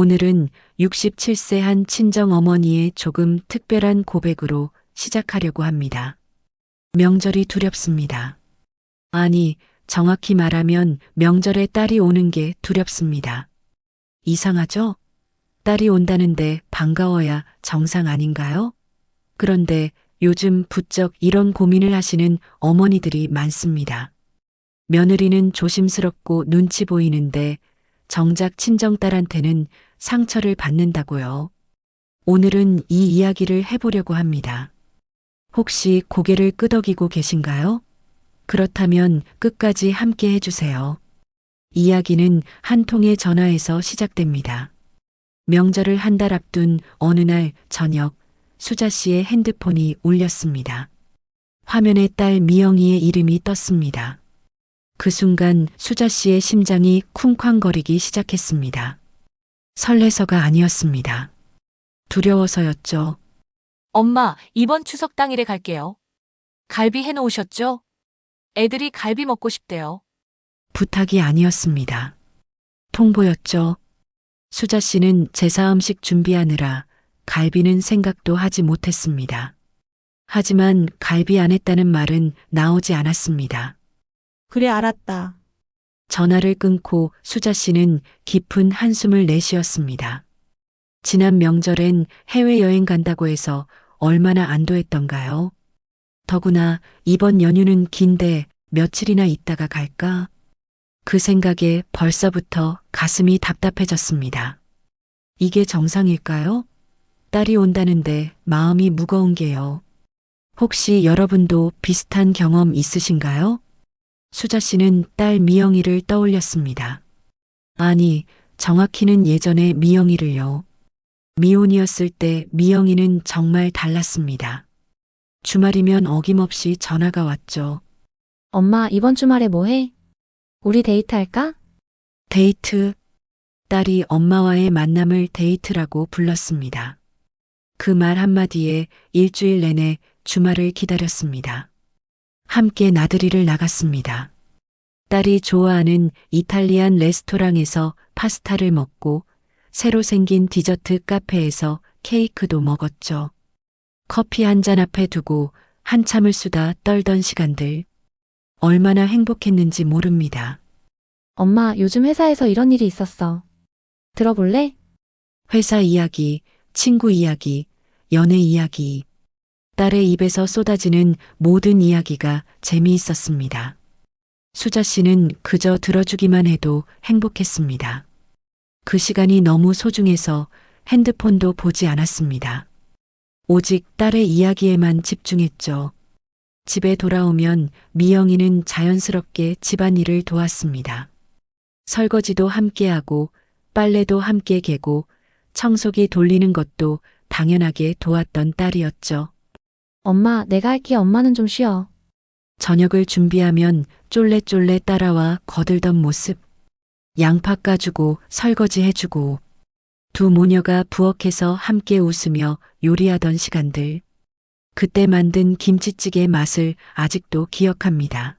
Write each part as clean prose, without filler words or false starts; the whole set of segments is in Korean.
오늘은 67세 한 친정 어머니의 조금 특별한 고백으로 시작하려고 합니다. 명절이 두렵습니다. 아니, 정확히 말하면 명절에 딸이 오는 게 두렵습니다. 이상하죠? 딸이 온다는데 반가워야 정상 아닌가요? 그런데 요즘 부쩍 이런 고민을 하시는 어머니들이 많습니다. 며느리는 조심스럽고 눈치 보이는데 정작 친정딸한테는 상처를 받는다고요. 오늘은 이 이야기를 해보려고 합니다. 혹시 고개를 끄덕이고 계신가요? 그렇다면 끝까지 함께 해주세요. 이야기는 한 통의 전화에서 시작됩니다. 명절을 한 달 앞둔 어느 날 저녁, 수자 씨의 핸드폰이 울렸습니다. 화면에 딸 미영이의 이름이 떴습니다. 그 순간 수자 씨의 심장이 쿵쾅거리기 시작했습니다. 설레서가 아니었습니다. 두려워서였죠. 엄마, 이번 추석 당일에 갈게요. 갈비 해놓으셨죠? 애들이 갈비 먹고 싶대요. 부탁이 아니었습니다. 통보였죠. 수자 씨는 제사 음식 준비하느라 갈비는 생각도 하지 못했습니다. 하지만 갈비 안 했다는 말은 나오지 않았습니다. 그래, 알았다. 전화를 끊고 수자 씨는 깊은 한숨을 내쉬었습니다. 지난 명절엔 해외여행 간다고 해서 얼마나 안도했던가요? 더구나 이번 연휴는 긴데 며칠이나 있다가 갈까? 그 생각에 벌써부터 가슴이 답답해졌습니다. 이게 정상일까요? 딸이 온다는데 마음이 무거운 게요. 혹시 여러분도 비슷한 경험 있으신가요? 수자 씨는 딸 미영이를 떠올렸습니다. 아니, 정확히는 예전의 미영이를요. 미혼이었을 때 미영이는 정말 달랐습니다. 주말이면 어김없이 전화가 왔죠. 엄마, 이번 주말에 뭐 해? 우리 데이트할까? 데이트. 딸이 엄마와의 만남을 데이트라고 불렀습니다. 그 말 한마디에 일주일 내내 주말을 기다렸습니다. 함께 나들이를 나갔습니다. 딸이 좋아하는 이탈리안 레스토랑에서 파스타를 먹고 새로 생긴 디저트 카페에서 케이크도 먹었죠. 커피 한 잔 앞에 두고 한참을 수다 떨던 시간들. 얼마나 행복했는지 모릅니다. 엄마, 요즘 회사에서 이런 일이 있었어. 들어볼래? 회사 이야기, 친구 이야기, 연애 이야기. 딸의 입에서 쏟아지는 모든 이야기가 재미있었습니다. 수자 씨는 그저 들어주기만 해도 행복했습니다. 그 시간이 너무 소중해서 핸드폰도 보지 않았습니다. 오직 딸의 이야기에만 집중했죠. 집에 돌아오면 미영이는 자연스럽게 집안일을 도왔습니다. 설거지도 함께하고 빨래도 함께 개고 청소기 돌리는 것도 당연하게 도왔던 딸이었죠. 엄마, 내가 할게. 엄마는 좀 쉬어. 저녁을 준비하면 쫄래쫄래 따라와 거들던 모습. 양파 까주고 설거지 해주고 두 모녀가 부엌에서 함께 웃으며 요리하던 시간들. 그때 만든 김치찌개 맛을 아직도 기억합니다.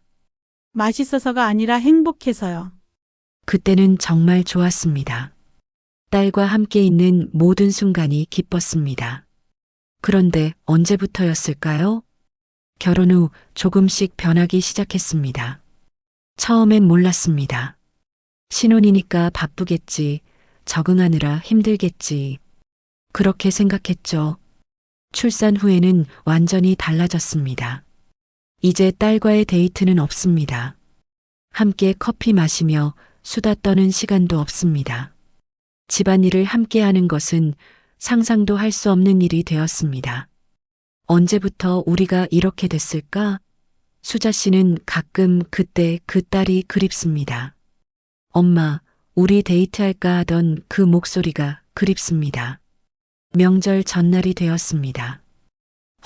맛있어서가 아니라 행복해서요. 그때는 정말 좋았습니다. 딸과 함께 있는 모든 순간이 기뻤습니다. 그런데 언제부터였을까요? 결혼 후 조금씩 변하기 시작했습니다. 처음엔 몰랐습니다. 신혼이니까 바쁘겠지, 적응하느라 힘들겠지. 그렇게 생각했죠. 출산 후에는 완전히 달라졌습니다. 이제 딸과의 데이트는 없습니다. 함께 커피 마시며 수다 떠는 시간도 없습니다. 집안일을 함께 하는 것은 상상도 할 수 없는 일이 되었습니다. 언제부터 우리가 이렇게 됐을까? 수자 씨는 가끔 그때 그 딸이 그립습니다. 엄마, 우리 데이트할까 하던 그 목소리가 그립습니다. 명절 전날이 되었습니다.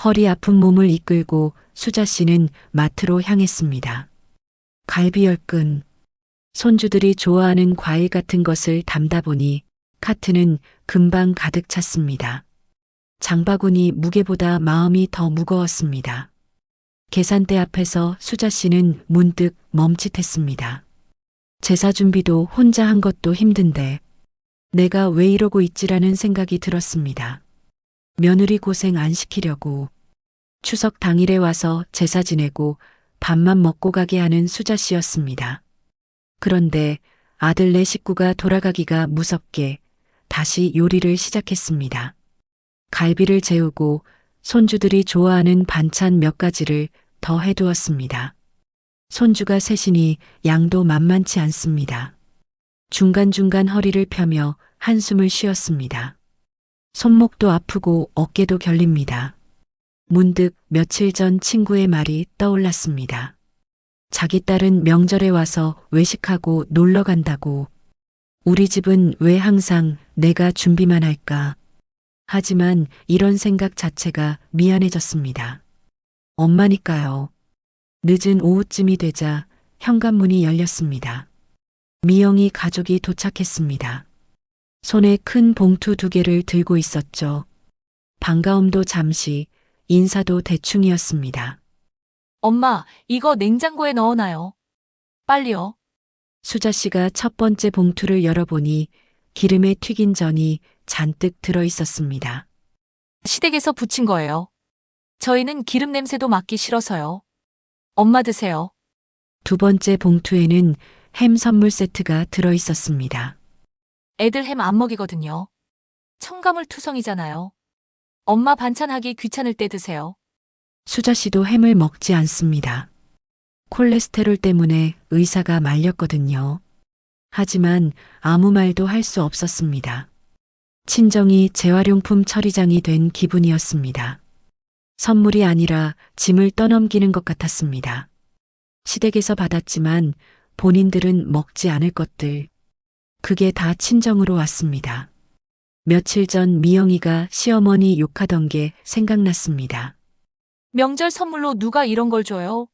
허리 아픈 몸을 이끌고 수자 씨는 마트로 향했습니다. 갈비 10근. 손주들이 좋아하는 과일 같은 것을 담다 보니 카트는 금방 가득 찼습니다. 장바구니 무게보다 마음이 더 무거웠습니다. 계산대 앞에서 수자 씨는 문득 멈칫했습니다. 제사 준비도 혼자 한 것도 힘든데 내가 왜 이러고 있지라는 생각이 들었습니다. 며느리 고생 안 시키려고 추석 당일에 와서 제사 지내고 밥만 먹고 가게 하는 수자 씨였습니다. 그런데 아들네 식구가 돌아가기가 무섭게 다시 요리를 시작했습니다. 갈비를 재우고 손주들이 좋아하는 반찬 몇 가지를 더 해두었습니다. 손주가 셋이니 양도 만만치 않습니다. 중간중간 허리를 펴며 한숨을 쉬었습니다. 손목도 아프고 어깨도 결립니다. 문득 며칠 전 친구의 말이 떠올랐습니다. 자기 딸은 명절에 와서 외식하고 놀러 간다고. 우리 집은 왜 항상 내가 준비만 할까? 하지만 이런 생각 자체가 미안해졌습니다. 엄마니까요. 늦은 오후쯤이 되자 현관문이 열렸습니다. 미영이 가족이 도착했습니다. 손에 큰 봉투 2개를 들고 있었죠. 반가움도 잠시, 인사도 대충이었습니다. 엄마, 이거 냉장고에 넣어놔요. 빨리요. 수자 씨가 첫 번째 봉투를 열어보니 기름에 튀긴 전이 잔뜩 들어 있었습니다. 시댁에서 부친 거예요. 저희는 기름 냄새도 맡기 싫어서요. 엄마 드세요. 두 번째 봉투에는 햄 선물 세트가 들어 있었습니다. 애들 햄 안 먹이거든요. 첨가물 투성이잖아요. 엄마 반찬하기 귀찮을 때 드세요. 수자 씨도 햄을 먹지 않습니다. 콜레스테롤 때문에 의사가 말렸거든요. 하지만 아무 말도 할 수 없었습니다. 친정이 재활용품 처리장이 된 기분이었습니다. 선물이 아니라 짐을 떠넘기는 것 같았습니다. 시댁에서 받았지만 본인들은 먹지 않을 것들. 그게 다 친정으로 왔습니다. 며칠 전 미영이가 시어머니 욕하던 게 생각났습니다. 명절 선물로 누가 이런 걸 줘요?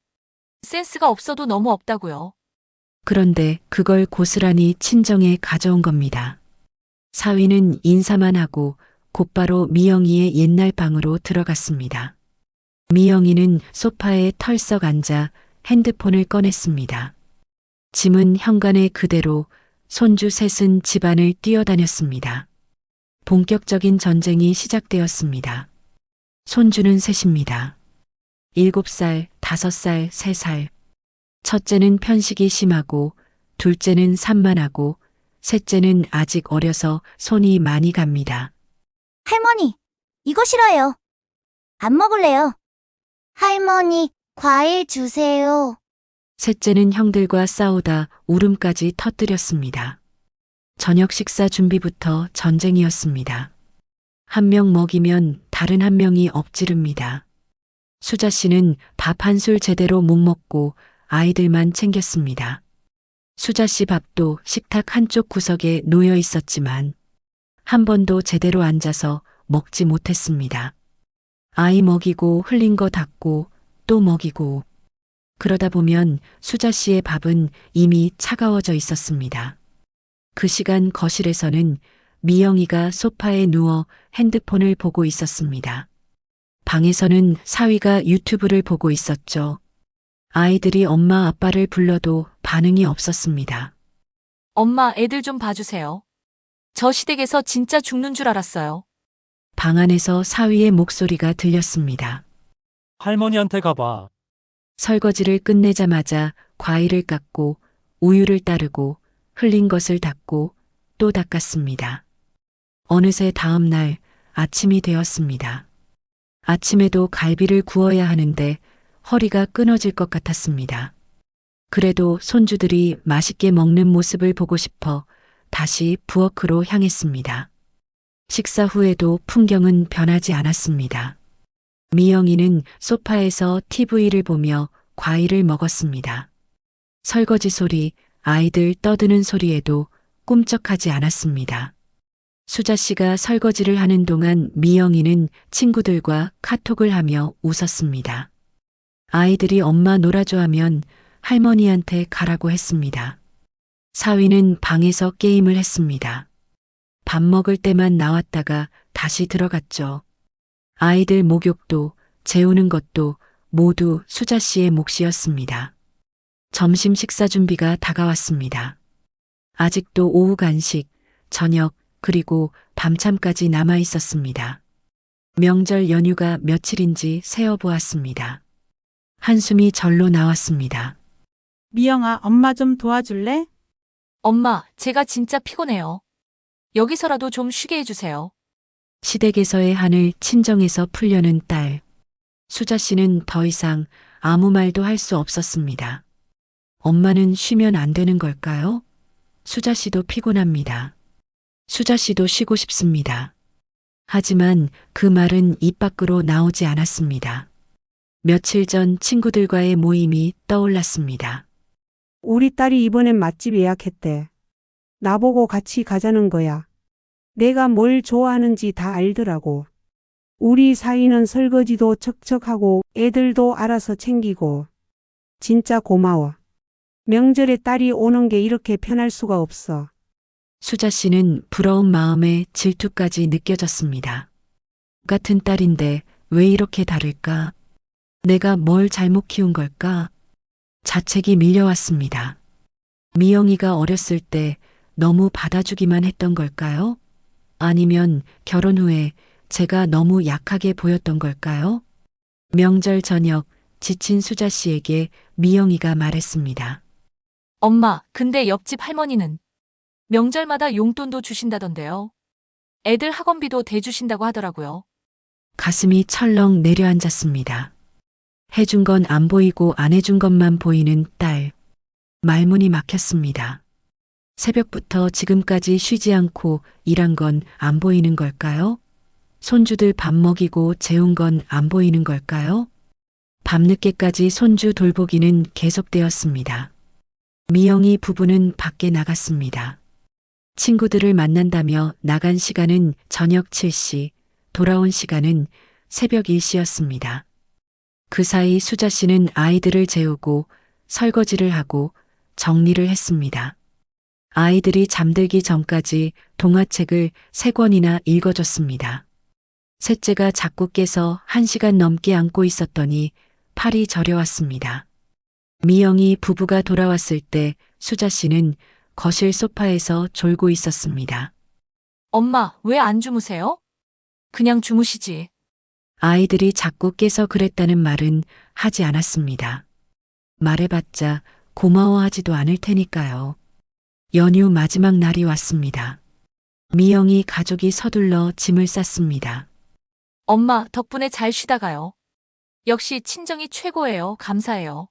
센스가 없어도 너무 없다고요. 그런데 그걸 고스란히 친정에 가져온 겁니다. 사위는 인사만 하고 곧바로 미영이의 옛날 방으로 들어갔습니다. 미영이는 소파에 털썩 앉아 핸드폰을 꺼냈습니다. 짐은 현관에 그대로, 손주 셋은 집안을 뛰어다녔습니다. 본격적인 전쟁이 시작되었습니다. 손주는 셋입니다. 7살, 5살, 3살. 첫째는 편식이 심하고, 둘째는 산만하고, 셋째는 아직 어려서 손이 많이 갑니다. 할머니, 이거 싫어요. 안 먹을래요. 할머니, 과일 주세요. 셋째는 형들과 싸우다 울음까지 터뜨렸습니다. 저녁 식사 준비부터 전쟁이었습니다. 한 명 먹이면 다른 한 명이 엎지릅니다. 수자 씨는 밥 한 술 제대로 못 먹고 아이들만 챙겼습니다. 수자 씨 밥도 식탁 한쪽 구석에 놓여 있었지만 한 번도 제대로 앉아서 먹지 못했습니다. 아이 먹이고 흘린 거 닦고 또 먹이고 그러다 보면 수자 씨의 밥은 이미 차가워져 있었습니다. 그 시간 거실에서는 미영이가 소파에 누워 핸드폰을 보고 있었습니다. 방에서는 사위가 유튜브를 보고 있었죠. 아이들이 엄마 아빠를 불러도 반응이 없었습니다. 엄마, 애들 좀 봐주세요. 저 시댁에서 진짜 죽는 줄 알았어요. 방 안에서 사위의 목소리가 들렸습니다. 할머니한테 가봐. 설거지를 끝내자마자 과일을 깎고 우유를 따르고 흘린 것을 닦고 또 닦았습니다. 어느새 다음 날 아침이 되었습니다. 아침에도 갈비를 구워야 하는데 허리가 끊어질 것 같았습니다. 그래도 손주들이 맛있게 먹는 모습을 보고 싶어 다시 부엌으로 향했습니다. 식사 후에도 풍경은 변하지 않았습니다. 미영이는 소파에서 TV를 보며 과일을 먹었습니다. 설거지 소리, 아이들 떠드는 소리에도 꿈쩍하지 않았습니다. 수자 씨가 설거지를 하는 동안 미영이는 친구들과 카톡을 하며 웃었습니다. 아이들이 엄마 놀아줘 하면 할머니한테 가라고 했습니다. 사위는 방에서 게임을 했습니다. 밥 먹을 때만 나왔다가 다시 들어갔죠. 아이들 목욕도 재우는 것도 모두 수자 씨의 몫이었습니다. 점심 식사 준비가 다가왔습니다. 아직도 오후 간식, 저녁, 그리고 밤참까지 남아 있었습니다. 명절 연휴가 며칠인지 세어보았습니다. 한숨이 절로 나왔습니다. 미영아, 엄마 좀 도와줄래? 엄마, 제가 진짜 피곤해요. 여기서라도 좀 쉬게 해주세요. 시댁에서의 한을 친정에서 풀려는 딸. 수자 씨는 더 이상 아무 말도 할 수 없었습니다. 엄마는 쉬면 안 되는 걸까요? 수자 씨도 피곤합니다. 수자 씨도 쉬고 싶습니다. 하지만 그 말은 입 밖으로 나오지 않았습니다. 며칠 전 친구들과의 모임이 떠올랐습니다. 우리 딸이 이번엔 맛집 예약했대. 나보고 같이 가자는 거야. 내가 뭘 좋아하는지 다 알더라고. 우리 사이는 설거지도 척척하고 애들도 알아서 챙기고. 진짜 고마워. 명절에 딸이 오는 게 이렇게 편할 수가 없어. 수자 씨는 부러운 마음에 질투까지 느껴졌습니다. 같은 딸인데 왜 이렇게 다를까? 내가 뭘 잘못 키운 걸까? 자책이 밀려왔습니다. 미영이가 어렸을 때 너무 받아주기만 했던 걸까요? 아니면 결혼 후에 제가 너무 약하게 보였던 걸까요? 명절 저녁 지친 수자 씨에게 미영이가 말했습니다. 엄마, 근데 옆집 할머니는 명절마다 용돈도 주신다던데요. 애들 학원비도 대주신다고 하더라고요. 가슴이 철렁 내려앉았습니다. 해준 건 안 보이고 안 해준 것만 보이는 딸. 말문이 막혔습니다. 새벽부터 지금까지 쉬지 않고 일한 건 안 보이는 걸까요? 손주들 밥 먹이고 재운 건 안 보이는 걸까요? 밤늦게까지 손주 돌보기는 계속되었습니다. 미영이 부부는 밖에 나갔습니다. 친구들을 만난다며 나간 시간은 저녁 7시, 돌아온 시간은 새벽 1시였습니다. 그 사이 수자 씨는 아이들을 재우고 설거지를 하고 정리를 했습니다. 아이들이 잠들기 전까지 동화책을 3권이나 읽어줬습니다. 셋째가 자꾸 깨서 1시간 넘게 안고 있었더니 팔이 저려왔습니다. 미영이 부부가 돌아왔을 때 수자 씨는 거실 소파에서 졸고 있었습니다. 엄마, 왜 안 주무세요? 그냥 주무시지. 아이들이 자꾸 깨서 그랬다는 말은 하지 않았습니다. 말해봤자 고마워하지도 않을 테니까요. 연휴 마지막 날이 왔습니다. 미영이 가족이 서둘러 짐을 쌌습니다. 엄마, 덕분에 잘 쉬다 가요. 역시 친정이 최고예요. 감사해요.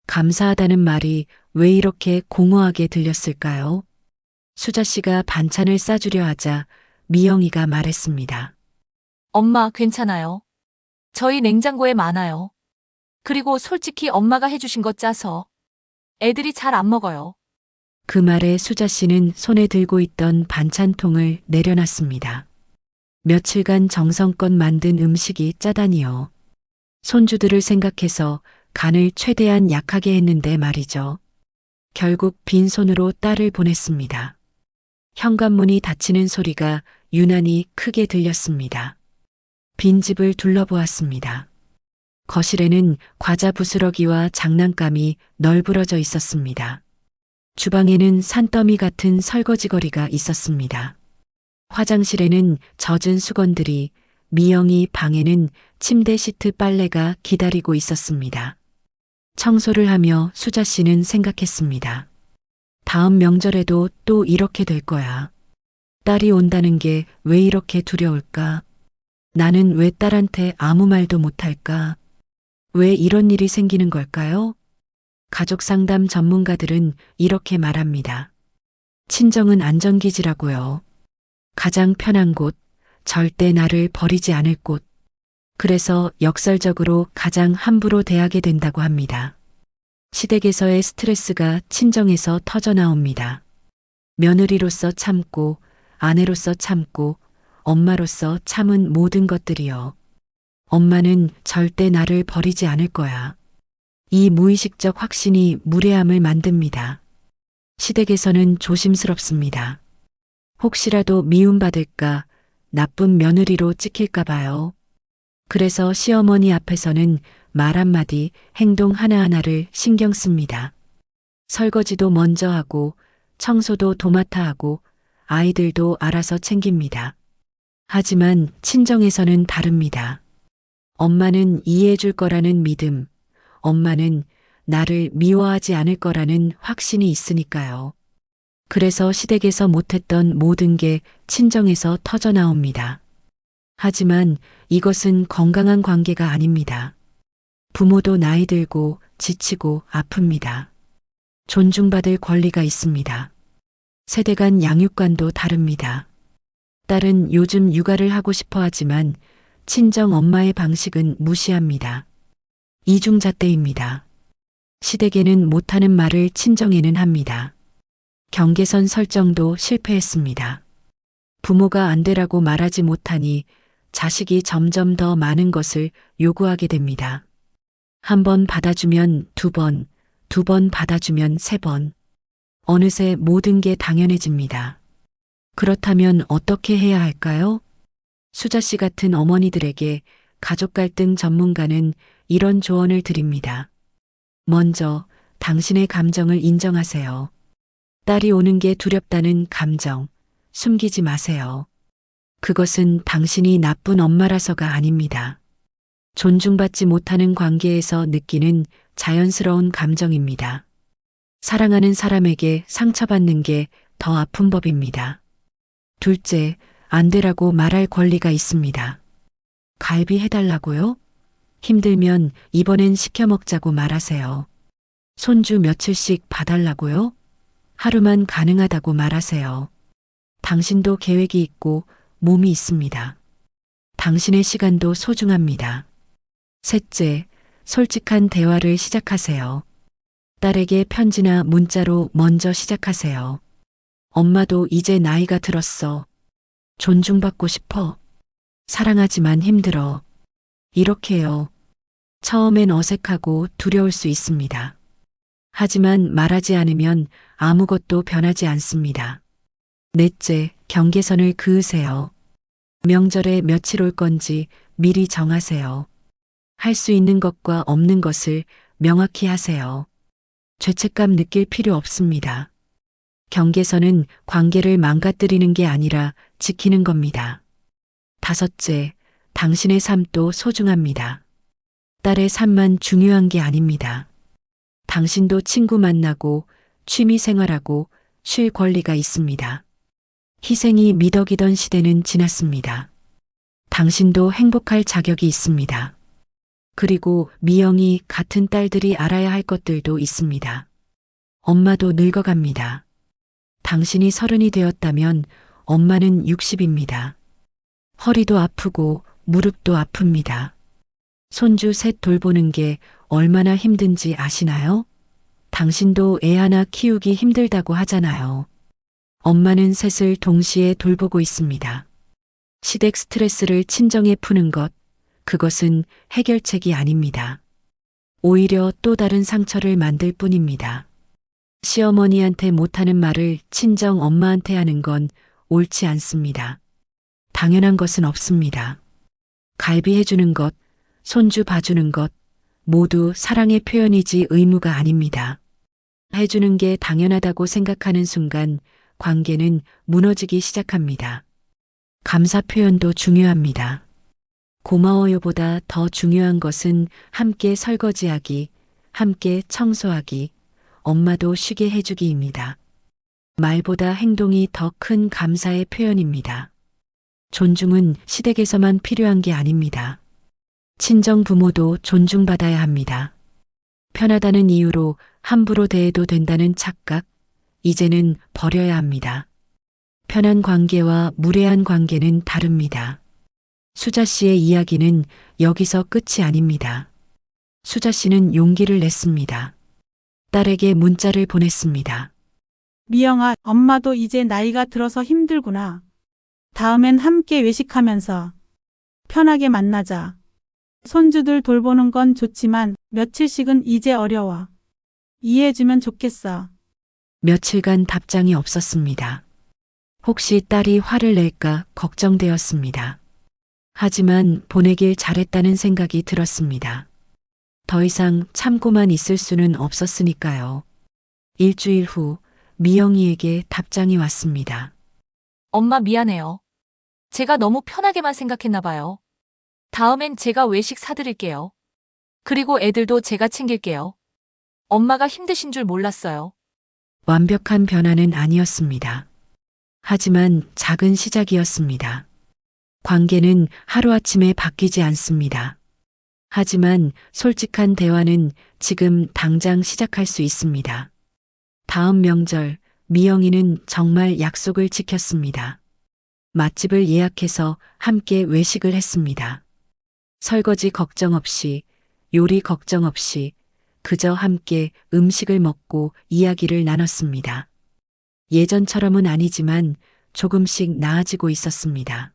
감사하다는 말이 왜 이렇게 공허하게 들렸을까요? 수자 씨가 반찬을 싸주려 하자 미영이가 말했습니다. 엄마, 괜찮아요. 저희 냉장고에 많아요. 그리고 솔직히 엄마가 해주신 거 짜서 애들이 잘 안 먹어요. 그 말에 수자 씨는 손에 들고 있던 반찬통을 내려놨습니다. 며칠간 정성껏 만든 음식이 짜다니요. 손주들을 생각해서 간을 최대한 약하게 했는데 말이죠. 결국 빈손으로 딸을 보냈습니다. 현관문이 닫히는 소리가 유난히 크게 들렸습니다. 빈집을 둘러보았습니다. 거실에는 과자 부스러기와 장난감이 널브러져 있었습니다. 주방에는 산더미 같은 설거지거리가 있었습니다. 화장실에는 젖은 수건들이, 미영이 방에는 침대 시트 빨래가 기다리고 있었습니다. 청소를 하며 수자 씨는 생각했습니다. 다음 명절에도 또 이렇게 될 거야. 딸이 온다는 게 왜 이렇게 두려울까? 나는 왜 딸한테 아무 말도 못할까? 왜 이런 일이 생기는 걸까요? 가족 상담 전문가들은 이렇게 말합니다. 친정은 안전기지라고요. 가장 편한 곳, 절대 나를 버리지 않을 곳. 그래서 역설적으로 가장 함부로 대하게 된다고 합니다. 시댁에서의 스트레스가 친정에서 터져나옵니다. 며느리로서 참고, 아내로서 참고, 엄마로서 참은 모든 것들이요. 엄마는 절대 나를 버리지 않을 거야. 이 무의식적 확신이 무례함을 만듭니다. 시댁에서는 조심스럽습니다. 혹시라도 미움받을까, 나쁜 며느리로 찍힐까 봐요. 그래서 시어머니 앞에서는 말 한마디, 행동 하나하나를 신경 씁니다. 설거지도 먼저 하고, 청소도 도맡아 하고, 아이들도 알아서 챙깁니다. 하지만 친정에서는 다릅니다. 엄마는 이해해 줄 거라는 믿음, 엄마는 나를 미워하지 않을 거라는 확신이 있으니까요. 그래서 시댁에서 못했던 모든 게 친정에서 터져 나옵니다. 하지만 이것은 건강한 관계가 아닙니다. 부모도 나이 들고 지치고 아픕니다. 존중받을 권리가 있습니다. 세대 간 양육관도 다릅니다. 딸은 요즘 육아를 하고 싶어 하지만 친정 엄마의 방식은 무시합니다. 이중잣대입니다. 시댁에는 못하는 말을 친정에는 합니다. 경계선 설정도 실패했습니다. 부모가 안 되라고 말하지 못하니 자식이 점점 더 많은 것을 요구하게 됩니다. 한 번 받아주면 두 번, 두 번 받아주면 세 번. 어느새 모든 게 당연해집니다. 그렇다면 어떻게 해야 할까요? 수자 씨 같은 어머니들에게 가족 갈등 전문가는 이런 조언을 드립니다. 먼저 당신의 감정을 인정하세요. 딸이 오는 게 두렵다는 감정, 숨기지 마세요. 그것은 당신이 나쁜 엄마라서가 아닙니다. 존중받지 못하는 관계에서 느끼는 자연스러운 감정입니다. 사랑하는 사람에게 상처받는 게 더 아픈 법입니다. 둘째, 안 되라고 말할 권리가 있습니다. 갈비 해달라고요? 힘들면 이번엔 시켜 먹자고 말하세요. 손주 며칠씩 봐달라고요? 하루만 가능하다고 말하세요. 당신도 계획이 있고 몸이 있습니다. 당신의 시간도 소중합니다. 셋째, 솔직한 대화를 시작하세요. 딸에게 편지나 문자로 먼저 시작하세요. 엄마도 이제 나이가 들었어. 존중받고 싶어. 사랑하지만 힘들어. 이렇게요. 처음엔 어색하고 두려울 수 있습니다. 하지만 말하지 않으면 아무것도 변하지 않습니다. 넷째, 경계선을 그으세요. 명절에 며칠 올 건지 미리 정하세요. 할 수 있는 것과 없는 것을 명확히 하세요. 죄책감 느낄 필요 없습니다. 경계선은 관계를 망가뜨리는 게 아니라 지키는 겁니다. 다섯째, 당신의 삶도 소중합니다. 딸의 삶만 중요한 게 아닙니다. 당신도 친구 만나고 취미 생활하고 쉴 권리가 있습니다. 희생이 미덕이던 시대는 지났습니다. 당신도 행복할 자격이 있습니다. 그리고 미영이 같은 딸들이 알아야 할 것들도 있습니다. 엄마도 늙어갑니다. 당신이 30이 되었다면 엄마는 60입니다. 허리도 아프고 무릎도 아픕니다. 손주 셋 돌보는 게 얼마나 힘든지 아시나요? 당신도 애 하나 키우기 힘들다고 하잖아요. 엄마는 셋을 동시에 돌보고 있습니다. 시댁 스트레스를 친정에 푸는 것, 그것은 해결책이 아닙니다. 오히려 또 다른 상처를 만들 뿐입니다. 시어머니한테 못하는 말을 친정 엄마한테 하는 건 옳지 않습니다. 당연한 것은 없습니다. 갈비 해주는 것, 손주 봐주는 것, 모두 사랑의 표현이지 의무가 아닙니다. 해주는 게 당연하다고 생각하는 순간 관계는 무너지기 시작합니다. 감사 표현도 중요합니다. 고마워요보다 더 중요한 것은 함께 설거지하기, 함께 청소하기, 엄마도 쉬게 해주기입니다. 말보다 행동이 더 큰 감사의 표현입니다. 존중은 시댁에서만 필요한 게 아닙니다. 친정 부모도 존중받아야 합니다. 편하다는 이유로 함부로 대해도 된다는 착각, 이제는 버려야 합니다. 편한 관계와 무례한 관계는 다릅니다. 수자 씨의 이야기는 여기서 끝이 아닙니다. 수자 씨는 용기를 냈습니다. 딸에게 문자를 보냈습니다. 미영아, 엄마도 이제 나이가 들어서 힘들구나. 다음엔 함께 외식하면서 편하게 만나자. 손주들 돌보는 건 좋지만 며칠씩은 이제 어려워. 이해해주면 좋겠어. 며칠간 답장이 없었습니다. 혹시 딸이 화를 낼까 걱정되었습니다. 하지만 보내길 잘했다는 생각이 들었습니다. 더 이상 참고만 있을 수는 없었으니까요. 일주일 후 미영이에게 답장이 왔습니다. 엄마 미안해요. 제가 너무 편하게만 생각했나 봐요. 다음엔 제가 외식 사드릴게요. 그리고 애들도 제가 챙길게요. 엄마가 힘드신 줄 몰랐어요. 완벽한 변화는 아니었습니다. 하지만 작은 시작이었습니다. 관계는 하루아침에 바뀌지 않습니다. 하지만 솔직한 대화는 지금 당장 시작할 수 있습니다. 다음 명절, 미영이는 정말 약속을 지켰습니다. 맛집을 예약해서 함께 외식을 했습니다. 설거지 걱정 없이, 요리 걱정 없이, 그저 함께 음식을 먹고 이야기를 나눴습니다. 예전처럼은 아니지만 조금씩 나아지고 있었습니다.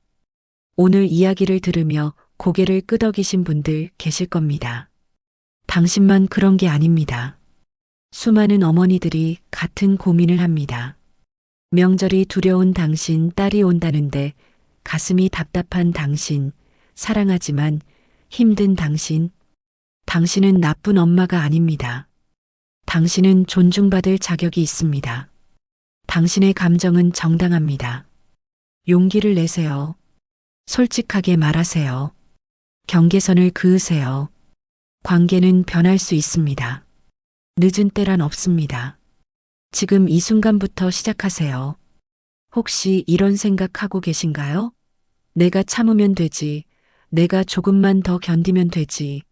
오늘 이야기를 들으며 고개를 끄덕이신 분들 계실 겁니다. 당신만 그런 게 아닙니다. 수많은 어머니들이 같은 고민을 합니다. 명절이 두려운 당신, 딸이 온다는데 가슴이 답답한 당신, 사랑하지만 힘든 당신. 당신은 나쁜 엄마가 아닙니다. 당신은 존중받을 자격이 있습니다. 당신의 감정은 정당합니다. 용기를 내세요. 솔직하게 말하세요. 경계선을 그으세요. 관계는 변할 수 있습니다. 늦은 때란 없습니다. 지금 이 순간부터 시작하세요. 혹시 이런 생각하고 계신가요? 내가 참으면 되지. 내가 조금만 더 견디면 되지.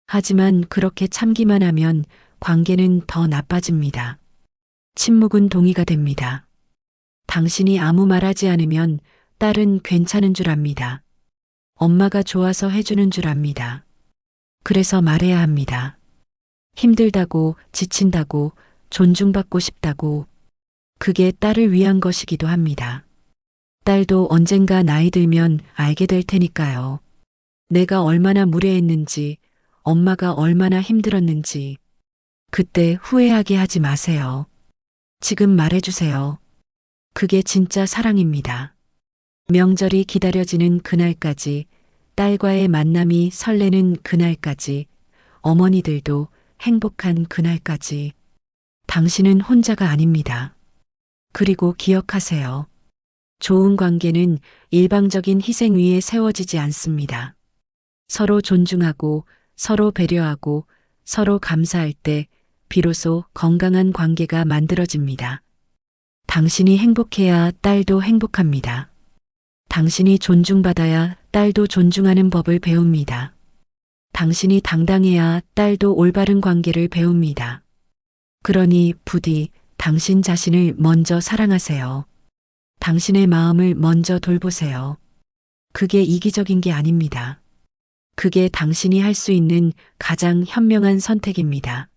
하지만 그렇게 참기만 하면 관계는 더 나빠집니다. 침묵은 동의가 됩니다. 당신이 아무 말하지 않으면 딸은 괜찮은 줄 압니다. 엄마가 좋아서 해주는 줄 압니다. 그래서 말해야 합니다. 힘들다고, 지친다고, 존중받고 싶다고. 그게 딸을 위한 것이기도 합니다. 딸도 언젠가 나이 들면 알게 될 테니까요. 내가 얼마나 무례했는지, 엄마가 얼마나 힘들었는지. 그때 후회하게 하지 마세요. 지금 말해주세요. 그게 진짜 사랑입니다. 명절이 기다려지는 그날까지, 딸과의 만남이 설레는 그날까지, 어머니들도 행복한 그날까지. 당신은 혼자가 아닙니다. 그리고 기억하세요. 좋은 관계는 일방적인 희생 위에 세워지지 않습니다. 서로 존중하고, 서로 배려하고, 서로 감사할 때 비로소 건강한 관계가 만들어집니다. 당신이 행복해야 딸도 행복합니다. 당신이 존중받아야 딸도 존중하는 법을 배웁니다. 당신이 당당해야 딸도 올바른 관계를 배웁니다. 그러니 부디 당신 자신을 먼저 사랑하세요. 당신의 마음을 먼저 돌보세요. 그게 이기적인 게 아닙니다. 그게 당신이 할 수 있는 가장 현명한 선택입니다.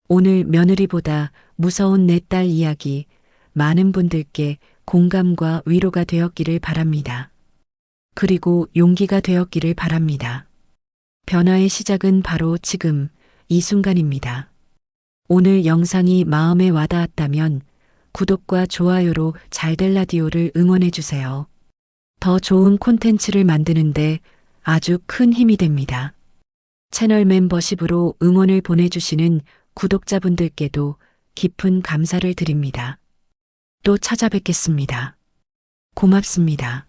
오늘 며느리보다 무서운 내 딸 이야기, 많은 분들께 공감과 위로가 되었기를 바랍니다. 그리고 용기가 되었기를 바랍니다. 변화의 시작은 바로 지금, 이 순간입니다. 오늘 영상이 마음에 와닿았다면 구독과 좋아요로 잘될 라디오를 응원해주세요. 더 좋은 콘텐츠를 만드는데 아주 큰 힘이 됩니다. 채널 멤버십으로 응원을 보내주시는 구독자분들께도 깊은 감사를 드립니다. 또 찾아뵙겠습니다. 고맙습니다.